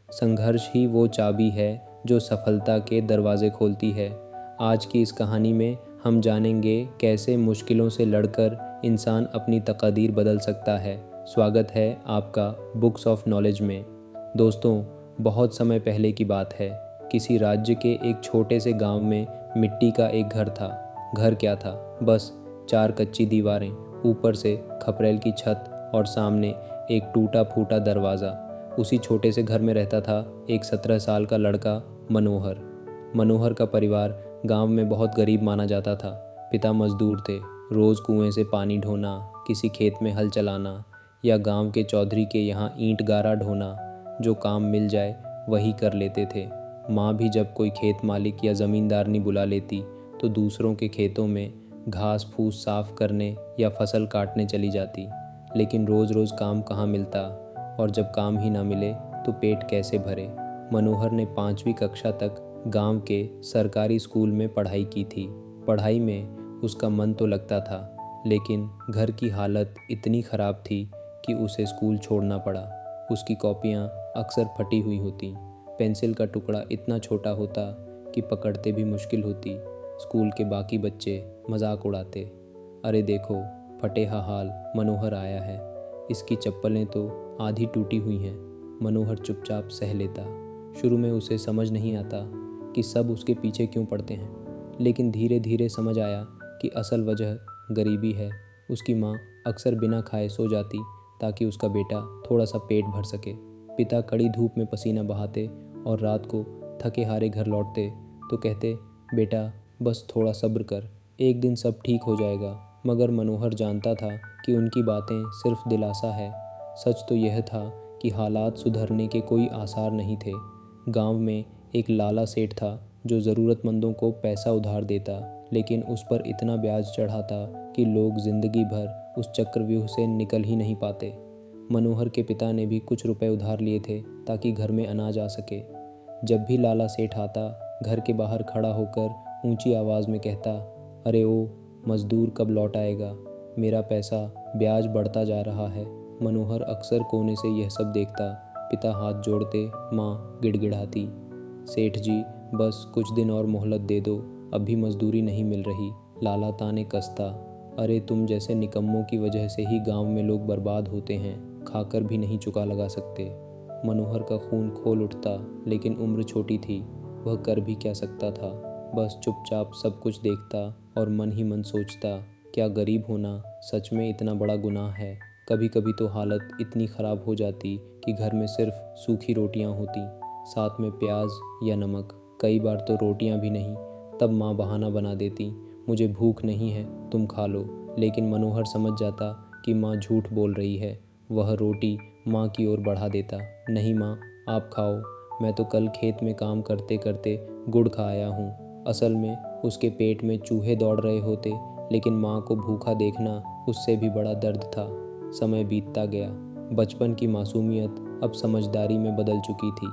संघर्ष ही वो चाबी है जो सफलता के दरवाजे खोलती है। आज की इस कहानी में हम जानेंगे कैसे मुश्किलों से लड़कर इंसान अपनी तकदीर बदल सकता है। स्वागत है आपका बुक्स ऑफ नॉलेज में। दोस्तों, बहुत समय पहले की बात है। किसी राज्य के एक छोटे से गांव में मिट्टी का एक घर था। घर क्या था, बस 4 कच्ची दीवारें, ऊपर से खपरेल की छत और सामने एक टूटा फूटा दरवाज़ा। उसी छोटे से घर में रहता था एक 17 साल का लड़का मनोहर। मनोहर का परिवार गांव में बहुत गरीब माना जाता था। पिता मजदूर थे। रोज़ कुएं से पानी ढोना, किसी खेत में हल चलाना या गांव के चौधरी के यहाँ ईंट गारा ढोना, जो काम मिल जाए वही कर लेते थे। माँ भी जब कोई खेत मालिक या ज़मींदारनी बुला लेती तो दूसरों के खेतों में घास फूस साफ करने या फसल काटने चली जाती। लेकिन रोज़ रोज़ काम कहाँ मिलता, और जब काम ही ना मिले तो पेट कैसे भरे। मनोहर ने 5वीं कक्षा तक गांव के सरकारी स्कूल में पढ़ाई की थी। पढ़ाई में उसका मन तो लगता था, लेकिन घर की हालत इतनी ख़राब थी कि उसे स्कूल छोड़ना पड़ा। उसकी कॉपियाँ अक्सर फटी हुई होती, पेंसिल का टुकड़ा इतना छोटा होता कि पकड़ते भी मुश्किल होती। स्कूल के बाकी बच्चे मजाक उड़ाते, अरे देखो फटेहा हाल मनोहर आया है, इसकी चप्पलें तो आधी टूटी हुई हैं। मनोहर चुपचाप सह लेता। शुरू में उसे समझ नहीं आता कि सब उसके पीछे क्यों पड़ते हैं, लेकिन धीरे धीरे समझ आया कि असल वजह गरीबी है। उसकी माँ अक्सर बिना खाए सो जाती ताकि उसका बेटा थोड़ा सा पेट भर सके। पिता कड़ी धूप में पसीना बहाते और रात को थके हारे घर लौटते तो कहते, बेटा बस थोड़ा सब्र कर, एक दिन सब ठीक हो जाएगा। मगर मनोहर जानता था कि उनकी बातें सिर्फ दिलासा है। सच तो यह था कि हालात सुधरने के कोई आसार नहीं थे। गांव में एक लाला सेठ था जो ज़रूरतमंदों को पैसा उधार देता, लेकिन उस पर इतना ब्याज चढ़ाता कि लोग ज़िंदगी भर उस चक्रव्यूह से निकल ही नहीं पाते। मनोहर के पिता ने भी कुछ रुपए उधार लिए थे ताकि घर में अनाज आ सके। जब भी लाला सेठ आता, घर के बाहर खड़ा होकर ऊंची आवाज़ में कहता, अरे ओ मज़दूर कब लौट आएगा, मेरा पैसा ब्याज बढ़ता जा रहा है। मनोहर अक्सर कोने से यह सब देखता। पिता हाथ जोड़ते, माँ गिड़गिड़ाती, सेठ जी बस कुछ दिन और मोहलत दे दो, अब भी मजदूरी नहीं मिल रही। लाला ताने कसता, अरे तुम जैसे निकम्मों की वजह से ही गांव में लोग बर्बाद होते हैं, खाकर भी नहीं चुका लगा सकते। मनोहर का खून खोल उठता, लेकिन उम्र छोटी थी, वह कर भी क्या सकता था। बस चुपचाप सब कुछ देखता और मन ही मन सोचता, क्या गरीब होना सच में इतना बड़ा गुनाह है। कभी कभी तो हालत इतनी ख़राब हो जाती कि घर में सिर्फ सूखी रोटियां होती, साथ में प्याज या नमक। कई बार तो रोटियां भी नहीं, तब माँ बहाना बना देती, मुझे भूख नहीं है तुम खा लो। लेकिन मनोहर समझ जाता कि माँ झूठ बोल रही है। वह रोटी माँ की ओर बढ़ा देता, नहीं माँ आप खाओ, मैं तो कल खेत में काम करते करते गुड़ खा आया हूँ। असल में उसके पेट में चूहे दौड़ रहे होते, लेकिन माँ को भूखा देखना उससे भी बड़ा दर्द था। समय बीतता गया। बचपन की मासूमियत अब समझदारी में बदल चुकी थी।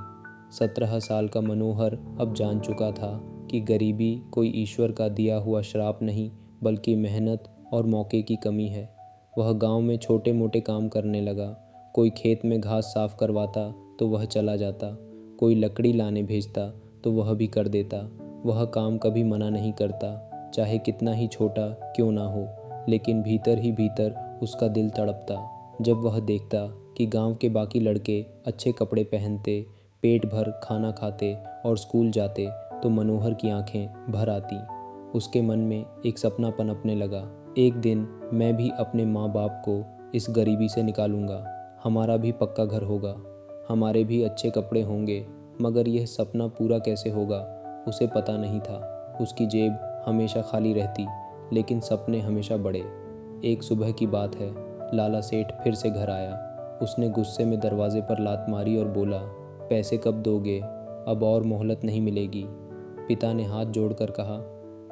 17 साल का मनोहर अब जान चुका था कि गरीबी कोई ईश्वर का दिया हुआ श्राप नहीं, बल्कि मेहनत और मौके की कमी है। वह गांव में छोटे मोटे काम करने लगा। कोई खेत में घास साफ करवाता तो वह चला जाता, कोई लकड़ी लाने भेजता तो वह भी कर देता। वह काम कभी मना नहीं करता, चाहे कितना ही छोटा क्यों ना हो, लेकिन भीतर ही भीतर उसका दिल तड़पता जब वह देखता कि गांव के बाकी लड़के अच्छे कपड़े पहनते, पेट भर खाना खाते और स्कूल जाते, तो मनोहर की आंखें भर आती। उसके मन में एक सपना पनपने लगा, एक दिन मैं भी अपने माँ बाप को इस गरीबी से निकालूंगा, हमारा भी पक्का घर होगा, हमारे भी अच्छे कपड़े होंगे। मगर यह सपना पूरा कैसे होगा उसे पता नहीं था। उसकी जेब हमेशा खाली रहती, लेकिन सपने हमेशा बड़े। एक सुबह की बात है, लाला सेठ फिर से घर आया। उसने गुस्से में दरवाजे पर लात मारी और बोला, पैसे कब दोगे, अब और मोहलत नहीं मिलेगी। पिता ने हाथ जोड़कर कहा,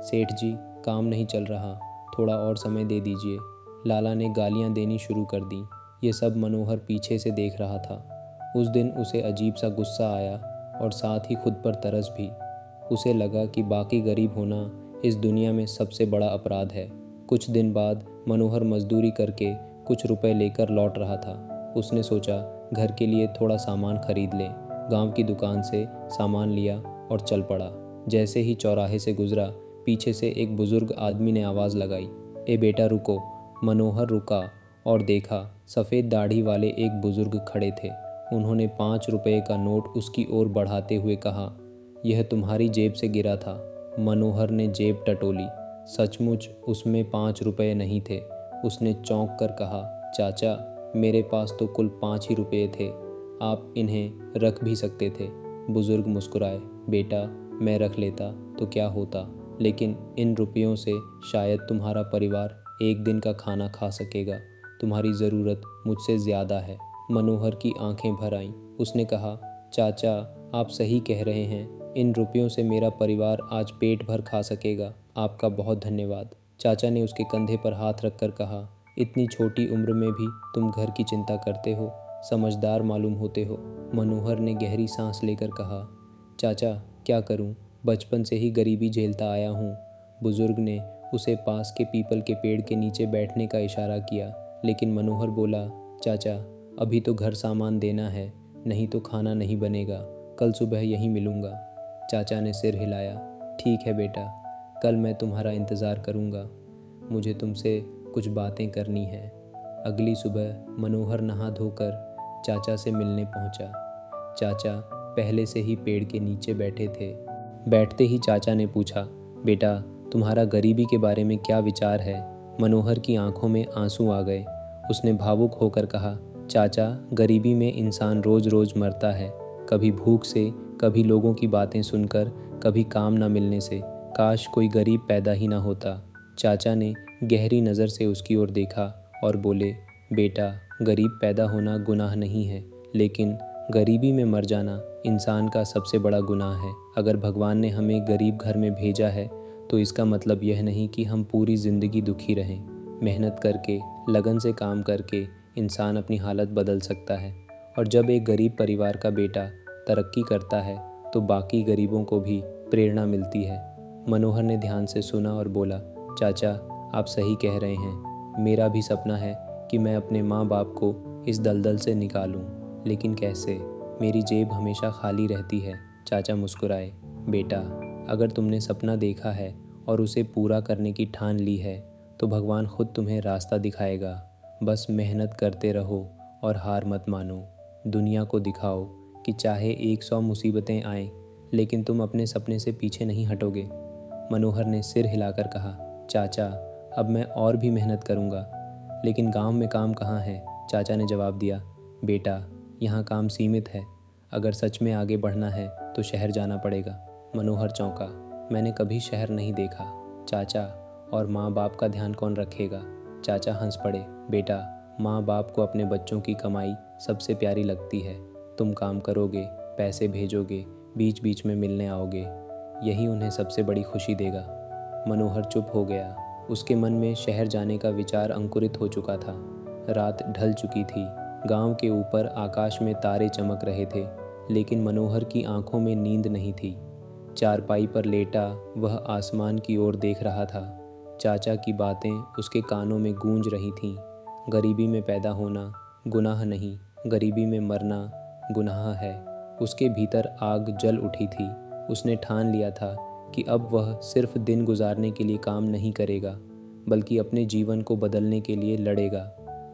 सेठ जी काम नहीं चल रहा, थोड़ा और समय दे दीजिए। लाला ने गालियां देनी शुरू कर दी। ये सब मनोहर पीछे से देख रहा था। उस दिन उसे अजीब सा गुस्सा आया और साथ ही खुद पर तरस भी। उसे लगा कि बाकी गरीब होना इस दुनिया में सबसे बड़ा अपराध है। कुछ दिन बाद मनोहर मजदूरी करके कुछ रुपए लेकर लौट रहा था। उसने सोचा घर के लिए थोड़ा सामान खरीद लें। गांव की दुकान से सामान लिया और चल पड़ा। जैसे ही चौराहे से गुजरा, पीछे से एक बुजुर्ग आदमी ने आवाज़ लगाई, ए बेटा रुको। मनोहर रुका और देखा, सफ़ेद दाढ़ी वाले एक बुजुर्ग खड़े थे। उन्होंने 5 रुपए का नोट उसकी ओर बढ़ाते हुए कहा, यह तुम्हारी जेब से गिरा था। मनोहर ने जेब टटोली। सचमुच उसमें 5 रुपए नहीं थे। उसने चौंक कर कहा, चाचा, मेरे पास तो कुल 5 ही रुपये थे, आप इन्हें रख भी सकते थे। बुजुर्ग मुस्कुराए, बेटा मैं रख लेता तो क्या होता, लेकिन इन रुपयों से शायद तुम्हारा परिवार एक दिन का खाना खा सकेगा। तुम्हारी ज़रूरत मुझसे ज़्यादा है। मनोहर की आंखें भर आईं। उसने कहा, चाचा आप सही कह रहे हैं, इन रुपयों से मेरा परिवार आज पेट भर खा सकेगा। आपका बहुत धन्यवाद। चाचा ने उसके कंधे पर हाथ रखकर कहा, इतनी छोटी उम्र में भी तुम घर की चिंता करते हो, समझदार मालूम होते हो। मनोहर ने गहरी सांस लेकर कहा, चाचा क्या करूं, बचपन से ही गरीबी झेलता आया हूं। बुजुर्ग ने उसे पास के पीपल के पेड़ के नीचे बैठने का इशारा किया, लेकिन मनोहर बोला, चाचा अभी तो घर सामान देना है, नहीं तो खाना नहीं बनेगा। कल सुबह यहीं मिलूंगा। चाचा ने सिर हिलाया, ठीक है बेटा, कल मैं तुम्हारा इंतज़ार करूंगा। मुझे तुमसे कुछ बातें करनी हैं। अगली सुबह मनोहर नहा धोकर चाचा से मिलने पहुंचा। चाचा पहले से ही पेड़ के नीचे बैठे थे। बैठते ही चाचा ने पूछा, बेटा तुम्हारा गरीबी के बारे में क्या विचार है। मनोहर की आंखों में आंसू आ गए। उसने भावुक होकर कहा, चाचा गरीबी में इंसान रोज़ रोज़ मरता है, कभी भूख से, कभी लोगों की बातें सुनकर, कभी काम न मिलने से। काश कोई गरीब पैदा ही ना होता। चाचा ने गहरी नज़र से उसकी ओर देखा और बोले, बेटा गरीब पैदा होना गुनाह नहीं है, लेकिन गरीबी में मर जाना इंसान का सबसे बड़ा गुनाह है। अगर भगवान ने हमें गरीब घर में भेजा है तो इसका मतलब यह नहीं कि हम पूरी ज़िंदगी दुखी रहें। मेहनत करके, लगन से काम करके इंसान अपनी हालत बदल सकता है। और जब एक गरीब परिवार का बेटा तरक्की करता है तो बाकी गरीबों को भी प्रेरणा मिलती है। मनोहर ने ध्यान से सुना और बोला, चाचा आप सही कह रहे हैं। मेरा भी सपना है कि मैं अपने माँ बाप को इस दलदल से निकालूं, लेकिन कैसे? मेरी जेब हमेशा खाली रहती है। चाचा मुस्कुराए, बेटा अगर तुमने सपना देखा है और उसे पूरा करने की ठान ली है तो भगवान खुद तुम्हें रास्ता दिखाएगा। बस मेहनत करते रहो और हार मत मानो। दुनिया को दिखाओ कि चाहे 100 मुसीबतें आएं, लेकिन तुम अपने सपने से पीछे नहीं हटोगे। मनोहर ने सिर हिलाकर कहा, चाचा अब मैं और भी मेहनत करूँगा। लेकिन गांव में काम कहाँ है? चाचा ने जवाब दिया, बेटा यहाँ काम सीमित है। अगर सच में आगे बढ़ना है तो शहर जाना पड़ेगा। मनोहर चौंका, मैंने कभी शहर नहीं देखा। चाचा और माँ बाप का ध्यान कौन रखेगा? चाचा हंस पड़े, बेटा माँ बाप को अपने बच्चों की कमाई सबसे प्यारी लगती है। तुम काम करोगे, पैसे भेजोगे, बीच बीच में मिलने आओगे, यही उन्हें सबसे बड़ी खुशी देगा। मनोहर चुप हो गया। उसके मन में शहर जाने का विचार अंकुरित हो चुका था। रात ढल चुकी थी। गांव के ऊपर आकाश में तारे चमक रहे थे, लेकिन मनोहर की आंखों में नींद नहीं थी। चारपाई पर लेटा वह आसमान की ओर देख रहा था। चाचा की बातें उसके कानों में गूंज रही थीं। गरीबी में पैदा होना गुनाह नहीं, गरीबी में मरना गुनाह है। उसके भीतर आग जल उठी थी। उसने ठान लिया था कि अब वह सिर्फ दिन गुजारने के लिए काम नहीं करेगा, बल्कि अपने जीवन को बदलने के लिए लड़ेगा।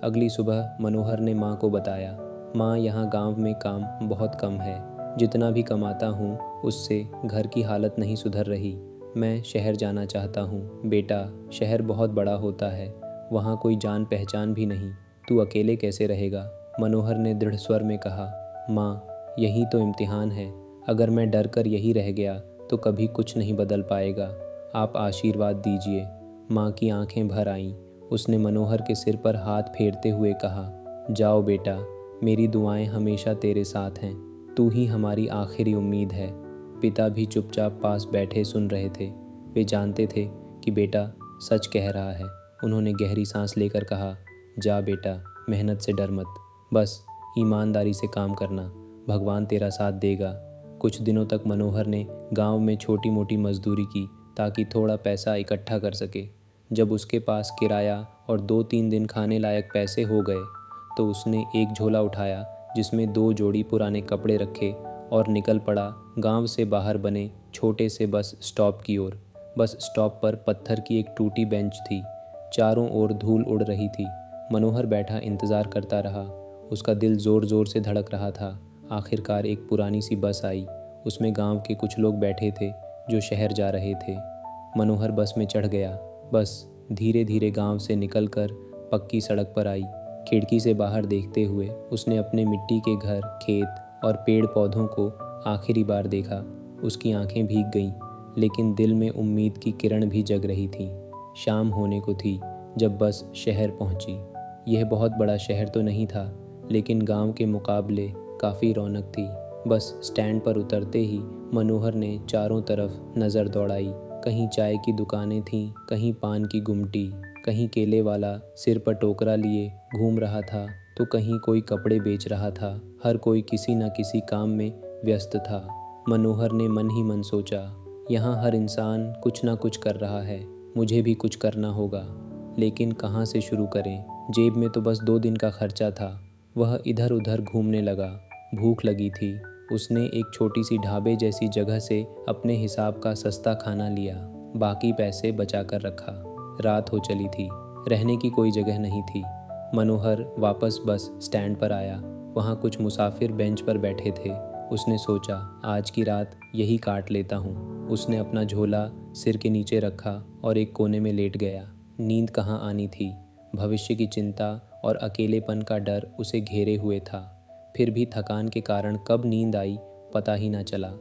अगली सुबह मनोहर ने माँ को बताया, माँ यहाँ गांव में काम बहुत कम है। जितना भी कमाता हूँ उससे घर की हालत नहीं सुधर रही। मैं शहर जाना चाहता हूँ। बेटा शहर बहुत बड़ा होता है, वहाँ कोई जान पहचान भी नहीं, तू अकेले कैसे रहेगा? मनोहर ने दृढ़ स्वर में कहा, माँ यही तो इम्तिहान है। अगर मैं डर कर यही रह गया तो कभी कुछ नहीं बदल पाएगा। आप आशीर्वाद दीजिए। माँ की आंखें भर आईं। उसने मनोहर के सिर पर हाथ फेरते हुए कहा, जाओ बेटा, मेरी दुआएं हमेशा तेरे साथ हैं। तू ही हमारी आखिरी उम्मीद है। पिता भी चुपचाप पास बैठे सुन रहे थे। वे जानते थे कि बेटा सच कह रहा है। उन्होंने गहरी सांस लेकर कहा, जा बेटा, मेहनत से डर मत, बस ईमानदारी से काम करना, भगवान तेरा साथ देगा। कुछ दिनों तक मनोहर ने गांव में छोटी मोटी मजदूरी की ताकि थोड़ा पैसा इकट्ठा कर सके। जब उसके पास किराया और 2-3 दिन खाने लायक पैसे हो गए तो उसने एक झोला उठाया जिसमें 2 जोड़ी पुराने कपड़े रखे और निकल पड़ा गांव से बाहर बने छोटे से बस स्टॉप की ओर। बस स्टॉप पर पत्थर की एक टूटी बेंच थी। चारों ओर धूल उड़ रही थी। मनोहर बैठा इंतज़ार करता रहा। उसका दिल ज़ोर ज़ोर से धड़क रहा था। आखिरकार एक पुरानी सी बस आई। उसमें गांव के कुछ लोग बैठे थे जो शहर जा रहे थे। मनोहर बस में चढ़ गया। बस धीरे धीरे गांव से निकलकर पक्की सड़क पर आई। खिड़की से बाहर देखते हुए उसने अपने मिट्टी के घर, खेत और पेड़ पौधों को आखिरी बार देखा। उसकी आंखें भीग गईं, लेकिन दिल में उम्मीद की किरण भी जग रही थी। शाम होने को थी जब बस शहर पहुंची। यह बहुत बड़ा शहर तो नहीं था, लेकिन गांव के मुकाबले काफ़ी रौनक थी। बस स्टैंड पर उतरते ही मनोहर ने चारों तरफ नज़र दौड़ाई। कहीं चाय की दुकानें थीं, कहीं पान की गुमटी, कहीं केले वाला सिर पर टोकरा लिए घूम रहा था, तो कहीं कोई कपड़े बेच रहा था। हर कोई किसी न किसी काम में व्यस्त था। मनोहर ने मन ही मन सोचा, यहाँ हर इंसान कुछ ना कुछ कर रहा है, मुझे भी कुछ करना होगा। लेकिन कहाँ से शुरू करें? जेब में तो बस 2 दिन का खर्चा था। वह इधर उधर घूमने लगा। भूख लगी थी। उसने एक छोटी सी ढाबे जैसी जगह से अपने हिसाब का सस्ता खाना लिया। बाकी पैसे बचा कर रखा। रात हो चली थी। रहने की कोई जगह नहीं थी। मनोहर वापस बस स्टैंड पर आया। वहाँ कुछ मुसाफिर बेंच पर बैठे थे। उसने सोचा, आज की रात यही काट लेता हूँ। उसने अपना झोला सिर के नीचे रखा और एक कोने में लेट गया। नींद कहाँ आनी थी। भविष्य की चिंता और अकेलेपन का डर उसे घेरे हुए था। फिर भी थकान के कारण कब नींद आई पता ही ना चला।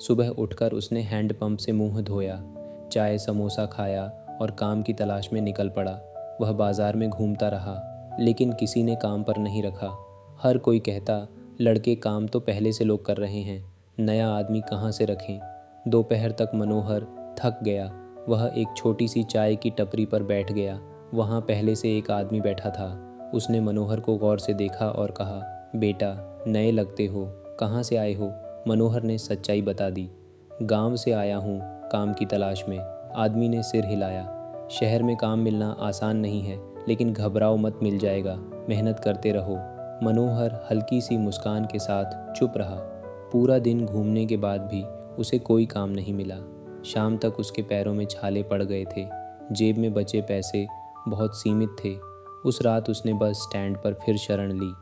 सुबह उठकर उसने हैंडपंप से मुंह धोया, चाय समोसा खाया और काम की तलाश में निकल पड़ा। वह बाजार में घूमता रहा, लेकिन किसी ने काम पर नहीं रखा। हर कोई कहता, लड़के काम तो पहले से लोग कर रहे हैं, नया आदमी कहाँ से रखें। दोपहर तक मनोहर थक गया। वह एक छोटी सी चाय की टपरी पर बैठ गया। वहाँ पहले से एक आदमी बैठा था। उसने मनोहर को गौर से देखा और कहा, बेटा, नए लगते हो, कहाँ से आए हो? मनोहर ने सच्चाई बता दी। गांव से आया हूँ, काम की तलाश में। आदमी ने सिर हिलाया। शहर में काम मिलना आसान नहीं है, लेकिन घबराओ मत, मिल जाएगा, मेहनत करते रहो। मनोहर हल्की सी मुस्कान के साथ चुप रहा। पूरा दिन घूमने के बाद भी उसे कोई काम नहीं मिला। शाम तक उसके पैरों में छाले पड़ गए थे। जेब में बचे पैसे बहुत सीमित थे। उस रात उसने बस स्टैंड पर फिर शरण ली,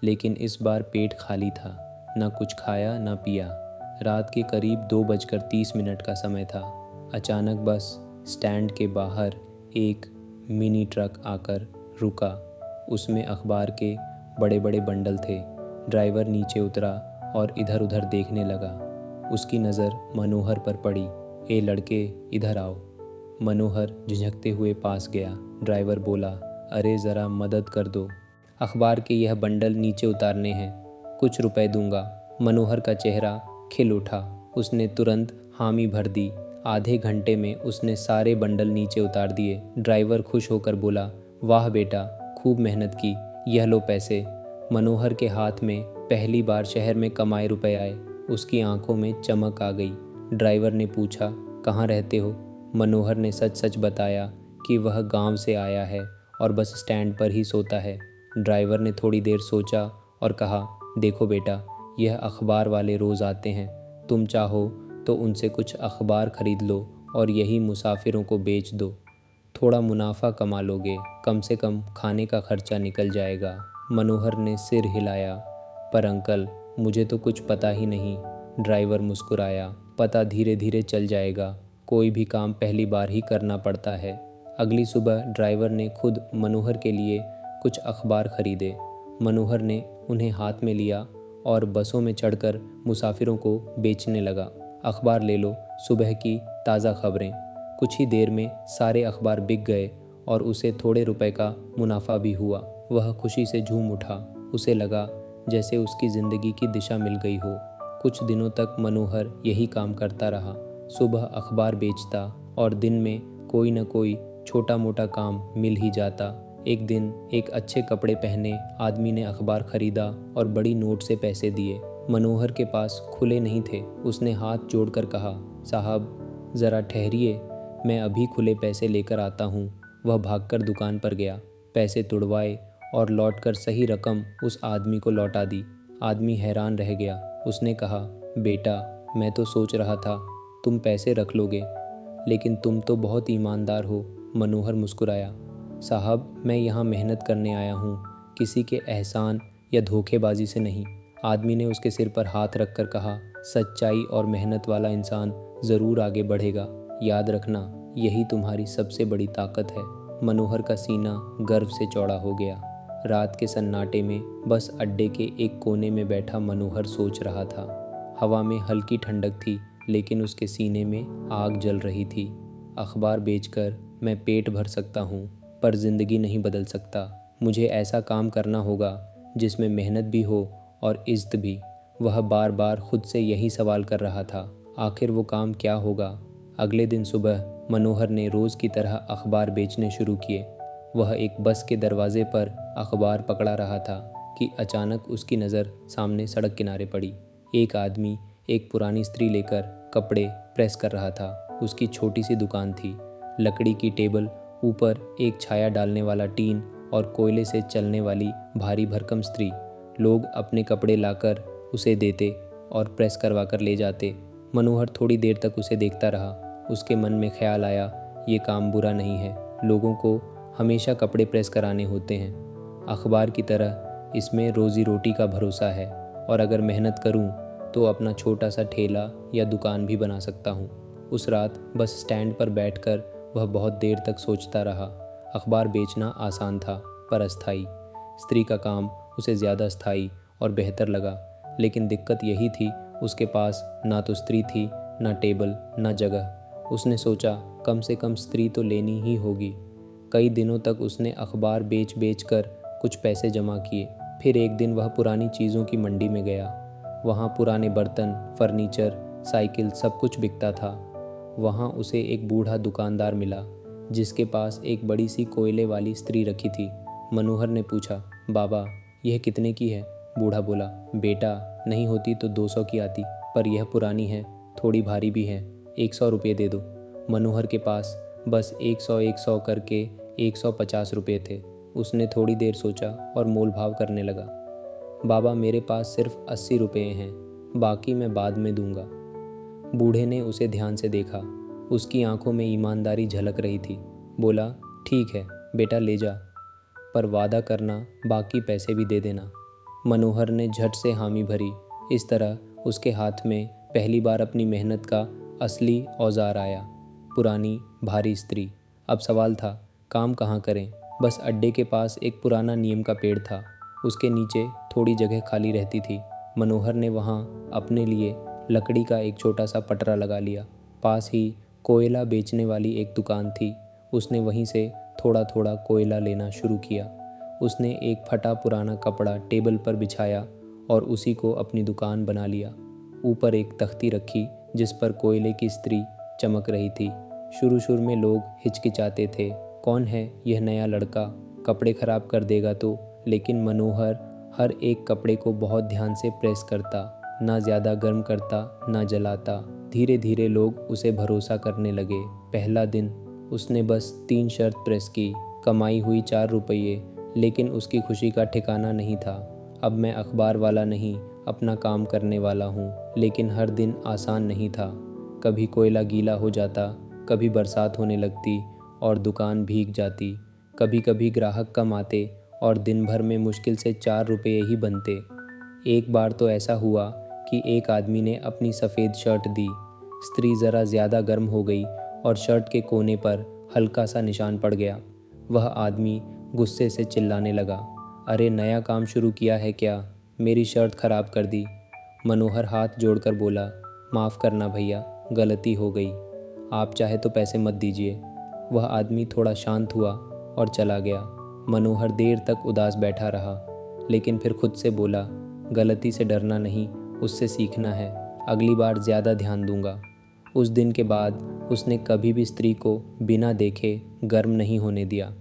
लेकिन इस बार पेट खाली था। ना कुछ खाया ना पिया। रात के करीब 2:30 का समय था। अचानक बस स्टैंड के बाहर एक मिनी ट्रक आकर रुका। उसमें अखबार के बड़े बड़े बंडल थे। ड्राइवर नीचे उतरा और इधर उधर देखने लगा। उसकी नज़र मनोहर पर पड़ी। ए लड़के, इधर आओ। मनोहर झिझकते हुए पास गया। ड्राइवर बोला, अरे ज़रा मदद कर दो, अखबार के यह बंडल नीचे उतारने हैं, कुछ रुपए दूंगा। मनोहर का चेहरा खिल उठा। उसने तुरंत हामी भर दी। आधे घंटे में उसने सारे बंडल नीचे उतार दिए। ड्राइवर खुश होकर बोला, वाह बेटा, खूब मेहनत की, यह लो पैसे। मनोहर के हाथ में पहली बार शहर में कमाए रुपए आए। उसकी आंखों में चमक आ गई। ड्राइवर ने पूछा, कहाँ रहते हो? मनोहर ने सच सच बताया कि वह गांव से आया है और बस स्टैंड पर ही सोता है। ड्राइवर ने थोड़ी देर सोचा और कहा, देखो बेटा, यह अखबार वाले रोज़ आते हैं। तुम चाहो तो उनसे कुछ अखबार खरीद लो और यही मुसाफिरों को बेच दो। थोड़ा मुनाफा कमा लोगे, कम से कम खाने का खर्चा निकल जाएगा। मनोहर ने सिर हिलाया, पर अंकल, मुझे तो कुछ पता ही नहीं। ड्राइवर मुस्कुराया, पता धीरे धीरे चल जाएगा। कोई भी काम पहली बार ही करना पड़ता है। अगली सुबह ड्राइवर ने खुद मनोहर के लिए कुछ अखबार खरीदे। मनोहर ने उन्हें हाथ में लिया और बसों में चढ़कर मुसाफिरों को बेचने लगा। अखबार ले लो, सुबह की ताज़ा खबरें। कुछ ही देर में सारे अखबार बिक गए और उसे थोड़े रुपए का मुनाफा भी हुआ। वह खुशी से झूम उठा। उसे लगा जैसे उसकी ज़िंदगी की दिशा मिल गई हो। कुछ दिनों तक मनोहर यही काम करता रहा। सुबह अखबार बेचता और दिन में कोई न कोई छोटा मोटा काम मिल ही जाता। एक दिन एक अच्छे कपड़े पहने आदमी ने अखबार खरीदा और बड़ी नोट से पैसे दिए। मनोहर के पास खुले नहीं थे। उसने हाथ जोड़कर कहा, साहब ज़रा ठहरिए, मैं अभी खुले पैसे लेकर आता हूँ। वह भागकर दुकान पर गया, पैसे तुड़वाए और लौटकर सही रकम उस आदमी को लौटा दी। आदमी हैरान रह गया। उसने कहा, बेटा, मैं तो सोच रहा था तुम पैसे रख लोगे, लेकिन तुम तो बहुत ईमानदार हो। मनोहर मुस्कुराया। साहब, मैं यहाँ मेहनत करने आया हूँ, किसी के एहसान या धोखेबाजी से नहीं। आदमी ने उसके सिर पर हाथ रखकर कहा, सच्चाई और मेहनत वाला इंसान ज़रूर आगे बढ़ेगा। याद रखना, यही तुम्हारी सबसे बड़ी ताकत है। मनोहर का सीना गर्व से चौड़ा हो गया। रात के सन्नाटे में बस अड्डे के एक कोने में बैठा मनोहर सोच रहा था। हवा में हल्की ठंडक थी, लेकिन उसके सीने में आग जल रही थी। अखबार बेचकर मैं पेट भर सकता हूँ, पर ज़िंदगी नहीं बदल सकता। मुझे ऐसा काम करना होगा जिसमें मेहनत भी हो और इज़्ज़त भी। वह बार बार खुद से यही सवाल कर रहा था। आखिर वो काम क्या होगा? अगले दिन सुबह मनोहर ने रोज़ की तरह अखबार बेचने शुरू किए। वह एक बस के दरवाजे पर अखबार पकड़ा रहा था कि अचानक उसकी नज़र सामने सड़क किनारे पड़ी। एक आदमी एक पुरानी स्त्री लेकर कपड़े प्रेस कर रहा था। उसकी छोटी सी दुकान थी, लकड़ी की टेबल, ऊपर एक छाया डालने वाला टीन और कोयले से चलने वाली भारी भरकम स्त्री। लोग अपने कपड़े लाकर उसे देते और प्रेस करवा कर ले जाते। मनोहर थोड़ी देर तक उसे देखता रहा। उसके मन में ख्याल आया, ये काम बुरा नहीं है, लोगों को हमेशा कपड़े प्रेस कराने होते हैं। अखबार की तरह इसमें रोज़ी रोटी का भरोसा है, और अगर मेहनत करूं तो अपना छोटा सा ठेला या दुकान भी बना सकता हूं। उस रात बस स्टैंड पर बैठकर वह बहुत देर तक सोचता रहा। अखबार बेचना आसान था, पर अस्थाई। स्त्री का काम उसे ज़्यादा स्थायी और बेहतर लगा, लेकिन दिक्कत यही थी, उसके पास ना तो स्त्री थी, ना टेबल, ना जगह। उसने सोचा, कम से कम स्त्री तो लेनी ही होगी। कई दिनों तक उसने अखबार बेच बेच कर कुछ पैसे जमा किए। फिर एक दिन वह पुरानी चीज़ों की मंडी में गया। वहाँ पुराने बर्तन, फर्नीचर, साइकिल, सब कुछ बिकता था। वहाँ उसे एक बूढ़ा दुकानदार मिला, जिसके पास एक बड़ी सी कोयले वाली स्त्री रखी थी। मनोहर ने पूछा, बाबा, यह कितने की है? बूढ़ा बोला, बेटा, नहीं होती तो 200 की आती, पर यह पुरानी है, थोड़ी भारी भी है, 100 रुपये दे दो। मनोहर के पास बस 100 करके 150 रुपये थे। उसने थोड़ी देर सोचा और मोल भाव करने लगा। बाबा, मेरे पास सिर्फ 80 रुपये हैं, बाकी मैं बाद में दूंगा। बूढ़े ने उसे ध्यान से देखा। उसकी आंखों में ईमानदारी झलक रही थी। बोला, ठीक है बेटा, ले जा, पर वादा करना बाकी पैसे भी दे देना। मनोहर ने झट से हामी भरी। इस तरह उसके हाथ में पहली बार अपनी मेहनत का असली औजार आया, पुरानी भारी स्त्री। अब सवाल था, काम कहाँ करें? बस अड्डे के पास एक पुराना नीम का पेड़ था, उसके नीचे थोड़ी जगह खाली रहती थी। मनोहर ने वहाँ अपने लिए लकड़ी का एक छोटा सा पटरा लगा लिया। पास ही कोयला बेचने वाली एक दुकान थी। उसने वहीं से थोड़ा थोड़ा कोयला लेना शुरू किया। उसने एक फटा पुराना कपड़ा टेबल पर बिछाया और उसी को अपनी दुकान बना लिया। ऊपर एक तख्ती रखी जिस पर कोयले की स्त्री चमक रही थी। शुरू में लोग हिचकिचाते थे, कौन है यह नया लड़का, कपड़े खराब कर देगा तो। लेकिन मनोहर हर एक कपड़े को बहुत ध्यान से प्रेस करता, ना ज़्यादा गर्म करता, ना जलाता। धीरे धीरे लोग उसे भरोसा करने लगे। पहला दिन उसने बस 3 शर्ट प्रेस की, कमाई हुई 4 रुपये, लेकिन उसकी खुशी का ठिकाना नहीं था। अब मैं अखबार वाला नहीं, अपना काम करने वाला हूँ। लेकिन हर दिन आसान नहीं था। कभी कोयला गीला हो जाता, कभी बरसात होने लगती और दुकान भीग जाती। कभी कभी ग्राहक कम आते और दिन भर में मुश्किल से 4 रुपये ही बनते। एक बार तो ऐसा हुआ कि एक आदमी ने अपनी सफ़ेद शर्ट दी। स्त्री ज़रा ज़्यादा गर्म हो गई और शर्ट के कोने पर हल्का सा निशान पड़ गया। वह आदमी गुस्से से चिल्लाने लगा, अरे नया काम शुरू किया है क्या, मेरी शर्ट ख़राब कर दी। मनोहर हाथ जोड़कर बोला, माफ़ करना भैया, गलती हो गई, आप चाहे तो पैसे मत दीजिए। वह आदमी थोड़ा शांत हुआ और चला गया। मनोहर देर तक उदास बैठा रहा, लेकिन फिर खुद से बोला, गलती से डरना नहीं, उससे सीखना है, अगली बार ज़्यादा ध्यान दूंगा। उस दिन के बाद उसने कभी भी स्त्री को बिना देखे गर्म नहीं होने दिया।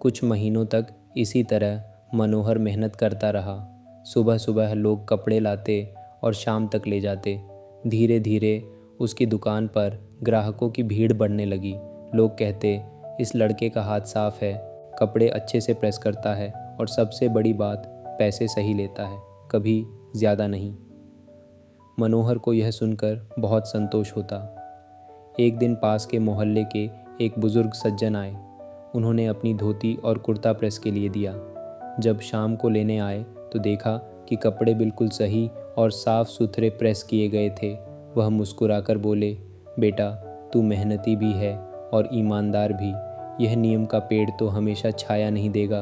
कुछ महीनों तक इसी तरह मनोहर मेहनत करता रहा। सुबह सुबह लोग कपड़े लाते और शाम तक ले जाते। धीरे धीरे उसकी दुकान पर ग्राहकों की भीड़ बढ़ने लगी। लोग कहते, इस लड़के का हाथ साफ है, कपड़े अच्छे से प्रेस करता है और सबसे बड़ी बात, पैसे सही लेता है, कभी ज़्यादा नहीं। मनोहर को यह सुनकर बहुत संतोष होता। एक दिन पास के मोहल्ले के एक बुजुर्ग सज्जन आए। उन्होंने अपनी धोती और कुर्ता प्रेस के लिए दिया। जब शाम को लेने आए तो देखा कि कपड़े बिल्कुल सही और साफ सुथरे प्रेस किए गए थे। वह मुस्कुराकर बोले, बेटा तू मेहनती भी है और ईमानदार भी। यह नीम का पेड़ तो हमेशा छाया नहीं देगा,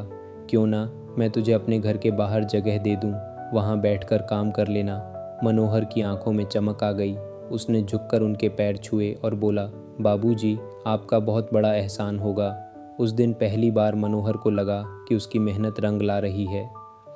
क्यों ना मैं तुझे अपने घर के बाहर जगह दे दूँ, वहाँ बैठकर काम कर लेना। मनोहर की आंखों में चमक आ गई। उसने झुककर उनके पैर छुए और बोला, बाबूजी आपका बहुत बड़ा एहसान होगा। उस दिन पहली बार मनोहर को लगा कि उसकी मेहनत रंग ला रही है।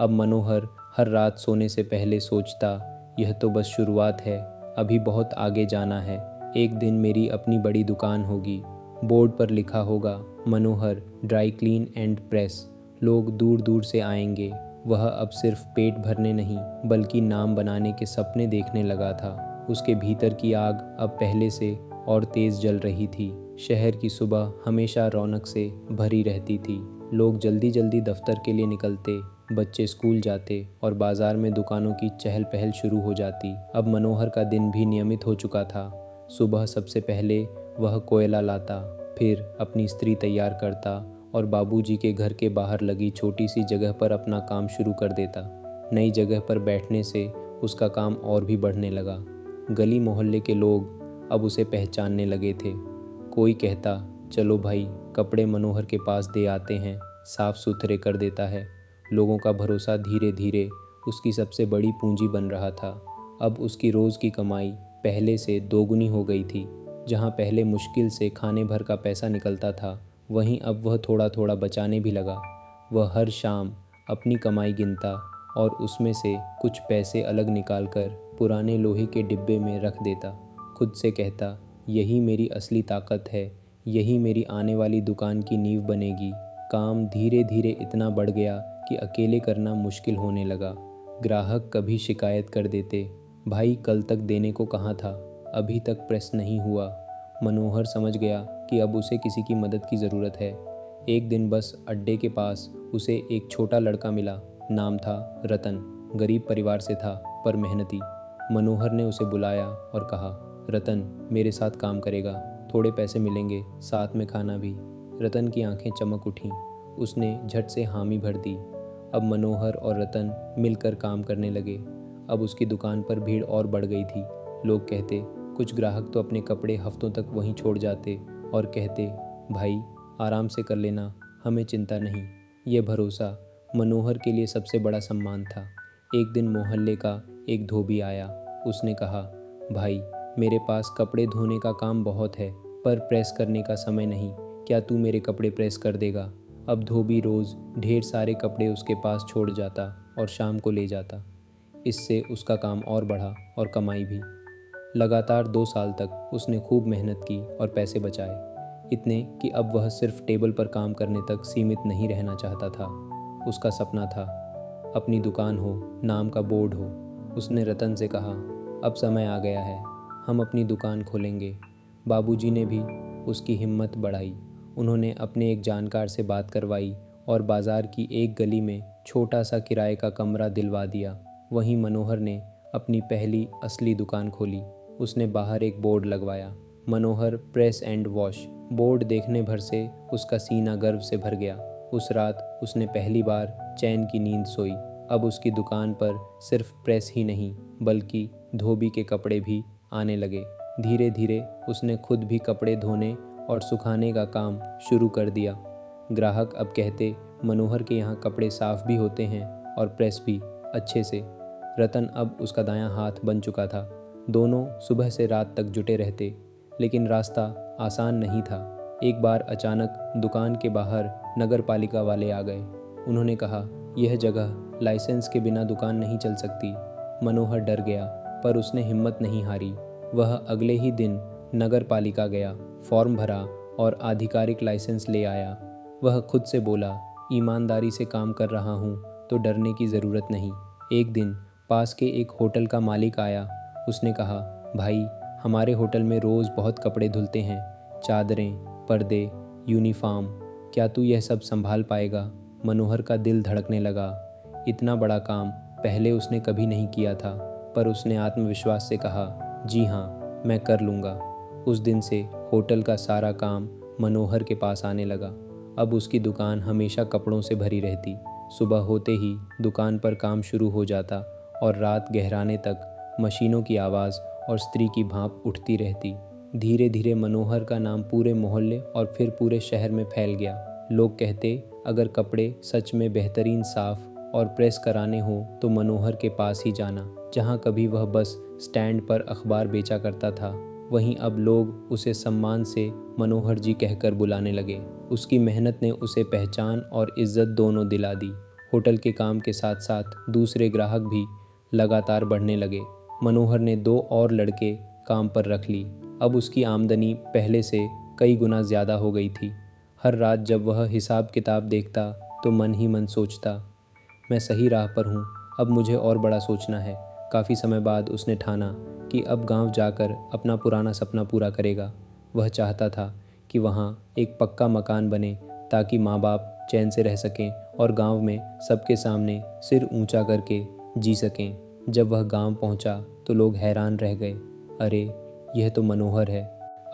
अब मनोहर हर रात सोने से पहले सोचता, यह तो बस शुरुआत है, अभी बहुत आगे जाना है। एक दिन मेरी अपनी बड़ी दुकान होगी। बोर्ड पर लिखा होगा, मनोहर ड्राई क्लीन एंड प्रेस। लोग दूर दूर से आएंगे। वह अब सिर्फ पेट भरने नहीं बल्कि नाम बनाने के सपने देखने लगा था। उसके भीतर की आग अब पहले से और तेज जल रही थी। शहर की सुबह हमेशा रौनक से भरी रहती थी। लोग जल्दी जल्दी दफ्तर के लिए निकलते, बच्चे स्कूल जाते और बाजार में दुकानों की चहल पहल शुरू हो जाती। अब मनोहर का दिन भी नियमित हो चुका था। सुबह सबसे पहले वह कोयला लाता, फिर अपनी स्त्री तैयार करता और बाबूजी के घर के बाहर लगी छोटी सी जगह पर अपना काम शुरू कर देता। नई जगह पर बैठने से उसका काम और भी बढ़ने लगा। गली मोहल्ले के लोग अब उसे पहचानने लगे थे। कोई कहता, चलो भाई कपड़े मनोहर के पास दे आते हैं, साफ सुथरे कर देता है। लोगों का भरोसा धीरे धीरे उसकी सबसे बड़ी पूंजी बन रहा था। अब उसकी रोज़ की कमाई पहले से दोगुनी हो गई थी। जहाँ पहले मुश्किल से खाने भर का पैसा निकलता था, वहीं अब वह थोड़ा थोड़ा बचाने भी लगा। वह हर शाम अपनी कमाई गिनता और उसमें से कुछ पैसे अलग निकालकर पुराने लोहे के डिब्बे में रख देता। खुद से कहता, यही मेरी असली ताकत है, यही मेरी आने वाली दुकान की नींव बनेगी। काम धीरे धीरे इतना बढ़ गया कि अकेले करना मुश्किल होने लगा। ग्राहक कभी शिकायत कर देते, भाई कल तक देने को कहा था, अभी तक प्रेस नहीं हुआ। मनोहर समझ गया कि अब उसे किसी की मदद की ज़रूरत है। एक दिन बस अड्डे के पास उसे एक छोटा लड़का मिला। नाम था रतन। गरीब परिवार से था पर मेहनती। मनोहर ने उसे बुलाया और कहा, रतन मेरे साथ काम करेगा, थोड़े पैसे मिलेंगे, साथ में खाना भी। रतन की आंखें चमक उठीं। उसने झट से हामी भर दी। अब मनोहर और रतन मिलकर काम करने लगे। अब उसकी दुकान पर भीड़ और बढ़ गई थी। लोग कहते, कुछ ग्राहक तो अपने कपड़े हफ्तों तक वहीं छोड़ जाते और कहते, भाई आराम से कर लेना, हमें चिंता नहीं। यह भरोसा मनोहर के लिए सबसे बड़ा सम्मान था। एक दिन मोहल्ले का एक धोबी आया। उसने कहा, भाई मेरे पास कपड़े धोने का काम बहुत है पर प्रेस करने का समय नहीं, क्या तू मेरे कपड़े प्रेस कर देगा? अब धोबी रोज़ ढेर सारे कपड़े उसके पास छोड़ जाता और शाम को ले जाता। इससे उसका काम और बढ़ा और कमाई भी। लगातार 2 साल तक उसने खूब मेहनत की और पैसे बचाए, इतने कि अब वह सिर्फ टेबल पर काम करने तक सीमित नहीं रहना चाहता था। उसका सपना था अपनी दुकान हो, नाम का बोर्ड हो। उसने रतन से कहा, अब समय आ गया है, हम अपनी दुकान खोलेंगे। बाबूजी ने भी उसकी हिम्मत बढ़ाई। उन्होंने अपने एक जानकार से बात करवाई और बाज़ार की एक गली में छोटा सा किराए का कमरा दिलवा दिया। वहीं मनोहर ने अपनी पहली असली दुकान खोली। उसने बाहर एक बोर्ड लगवाया, मनोहर प्रेस एंड वॉश। बोर्ड देखने भर से उसका सीना गर्व से भर गया। उस रात उसने पहली बार चैन की नींद सोई। अब उसकी दुकान पर सिर्फ प्रेस ही नहीं बल्कि धोबी के कपड़े भी आने लगे। धीरे धीरे उसने खुद भी कपड़े धोने और सुखाने का काम शुरू कर दिया। ग्राहक अब कहते, मनोहर के यहाँ कपड़े साफ भी होते हैं और प्रेस भी अच्छे से। रतन अब उसका दायां हाथ बन चुका था। दोनों सुबह से रात तक जुटे रहते, लेकिन रास्ता आसान नहीं था। एक बार अचानक दुकान के बाहर नगर पालिका वाले आ गए। उन्होंने कहा, यह जगह लाइसेंस के बिना दुकान नहीं चल सकती। मनोहर डर गया पर उसने हिम्मत नहीं हारी। वह अगले ही दिन नगर पालिका गया, फॉर्म भरा और आधिकारिक लाइसेंस ले आया। वह खुद से बोला, ईमानदारी से काम कर रहा हूँ तो डरने की ज़रूरत नहीं। एक दिन पास के एक होटल का मालिक आया। उसने कहा, भाई हमारे होटल में रोज़ बहुत कपड़े धुलते हैं, चादरें, पर्दे, यूनिफॉर्म, क्या तू यह सब संभाल पाएगा? मनोहर का दिल धड़कने लगा। इतना बड़ा काम पहले उसने कभी नहीं किया था। पर उसने आत्मविश्वास से कहा, जी हाँ, मैं कर लूँगा। उस दिन से होटल का सारा काम मनोहर के पास आने लगा। अब उसकी दुकान हमेशा कपड़ों से भरी रहती। सुबह होते ही दुकान पर काम शुरू हो जाता और रात गहराने तक मशीनों की आवाज़ और स्त्री की भाप उठती रहती। धीरे धीरे मनोहर का नाम पूरे मोहल्ले और फिर पूरे शहर में फैल गया। लोग कहते, अगर कपड़े सच में बेहतरीन साफ और प्रेस कराने हो तो मनोहर के पास ही जाना। जहाँ कभी वह बस स्टैंड पर अखबार बेचा करता था, वहीं अब लोग उसे सम्मान से मनोहर जी कहकर बुलाने लगे। उसकी मेहनत ने उसे पहचान और इज्जत दोनों दिला दी। होटल के काम के साथ साथ दूसरे ग्राहक भी लगातार बढ़ने लगे। मनोहर ने 2 और लड़के काम पर रख ली। अब उसकी आमदनी पहले से कई गुना ज़्यादा हो गई थी। हर रात जब वह हिसाब किताब देखता तो मन ही मन सोचता, मैं सही राह पर हूँ, अब मुझे और बड़ा सोचना है। काफ़ी समय बाद उसने ठाना कि अब गांव जाकर अपना पुराना सपना पूरा करेगा। वह चाहता था कि वहाँ एक पक्का मकान बने ताकि माँ बाप चैन से रह सकें और गांव में सबके सामने सिर ऊंचा करके जी सकें। जब वह गांव पहुँचा तो लोग हैरान रह गए। अरे, यह तो मनोहर है,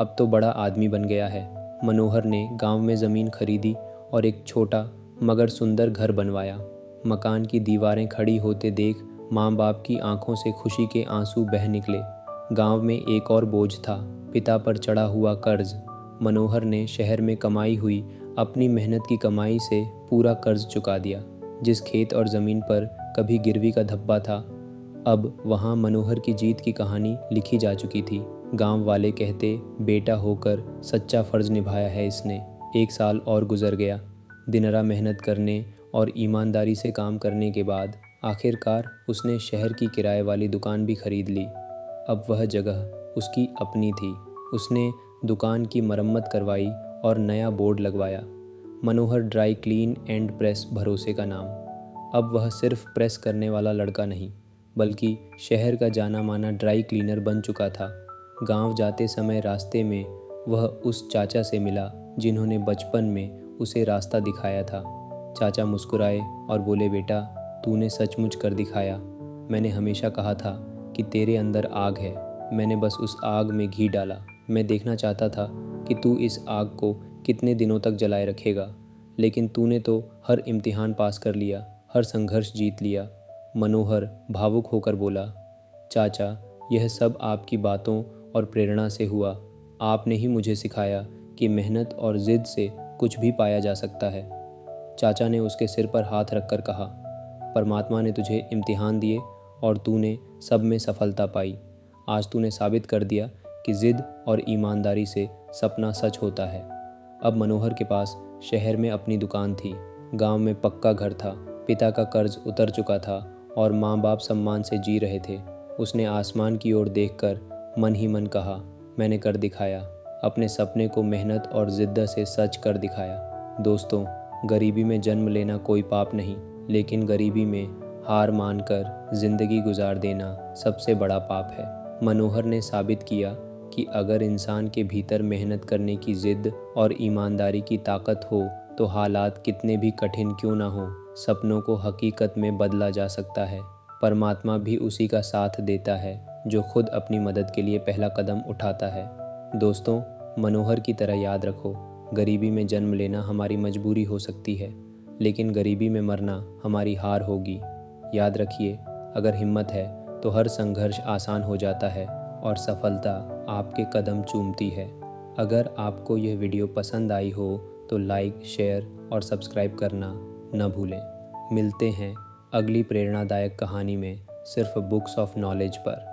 अब तो बड़ा आदमी बन गया है। मनोहर ने गांव में ज़मीन खरीदी और एक छोटा मगर सुंदर घर बनवाया। मकान की दीवारें खड़ी होते देख माँ बाप की आंखों से खुशी के आंसू बह निकले। गांव में एक और बोझ था, पिता पर चढ़ा हुआ कर्ज। मनोहर ने शहर में कमाई हुई अपनी मेहनत की कमाई से पूरा कर्ज चुका दिया। जिस खेत और ज़मीन पर कभी गिरवी का धब्बा था, अब वहाँ मनोहर की जीत की कहानी लिखी जा चुकी थी। गांव वाले कहते, बेटा होकर सच्चा फ़र्ज निभाया है इसने। 1 साल और गुजर गया। दिन रात मेहनत करने और ईमानदारी से काम करने के बाद आखिरकार उसने शहर की किराए वाली दुकान भी खरीद ली। अब वह जगह उसकी अपनी थी। उसने दुकान की मरम्मत करवाई और नया बोर्ड लगवाया, मनोहर ड्राई क्लीन एंड प्रेस भरोसे का नाम। अब वह सिर्फ प्रेस करने वाला लड़का नहीं, बल्कि शहर का जाना माना ड्राई क्लीनर बन चुका था। गांव जाते समय रास्ते में वह उस चाचा से मिला जिन्होंने बचपन में उसे रास्ता दिखाया था। चाचा मुस्कुराए और बोले, बेटा, तूने सचमुच कर दिखाया। मैंने हमेशा कहा था कि तेरे अंदर आग है, मैंने बस उस आग में घी डाला। मैं देखना चाहता था कि तू इस आग को कितने दिनों तक जलाए रखेगा, लेकिन तूने तो हर इम्तिहान पास कर लिया, हर संघर्ष जीत लिया। मनोहर भावुक होकर बोला, चाचा, यह सब आपकी बातों और प्रेरणा से हुआ। आपने ही मुझे सिखाया कि मेहनत और ज़िद से कुछ भी पाया जा सकता है। चाचा ने उसके सिर पर हाथ रखकर कहा, परमात्मा ने तुझे इम्तिहान दिए और तूने सब में सफलता पाई। आज तूने साबित कर दिया कि ज़िद और ईमानदारी से सपना सच होता है। अब मनोहर के पास शहर में अपनी दुकान थी, गांव में पक्का घर था, पिता का कर्ज उतर चुका था और माँ बाप सम्मान से जी रहे थे। उसने आसमान की ओर देखकर मन ही मन कहा, मैंने कर दिखाया, अपने सपने को मेहनत और ज़िद्दत से सच कर दिखाया। दोस्तों, गरीबी में जन्म लेना कोई पाप नहीं, लेकिन गरीबी में हार मानकर ज़िंदगी गुजार देना सबसे बड़ा पाप है। मनोहर ने साबित किया कि अगर इंसान के भीतर मेहनत करने की ज़िद और ईमानदारी की ताकत हो तो हालात कितने भी कठिन क्यों ना हो, सपनों को हकीकत में बदला जा सकता है। परमात्मा भी उसी का साथ देता है जो खुद अपनी मदद के लिए पहला कदम उठाता है। दोस्तों, मनोहर की तरह याद रखो, गरीबी में जन्म लेना हमारी मजबूरी हो सकती है, लेकिन गरीबी में मरना हमारी हार होगी। याद रखिए, अगर हिम्मत है तो हर संघर्ष आसान हो जाता है और सफलता आपके कदम चूमती है। अगर आपको यह वीडियो पसंद आई हो तो लाइक, शेयर और सब्सक्राइब करना न भूलें। मिलते हैं अगली प्रेरणादायक कहानी में, सिर्फ बुक्स ऑफ नॉलेज पर।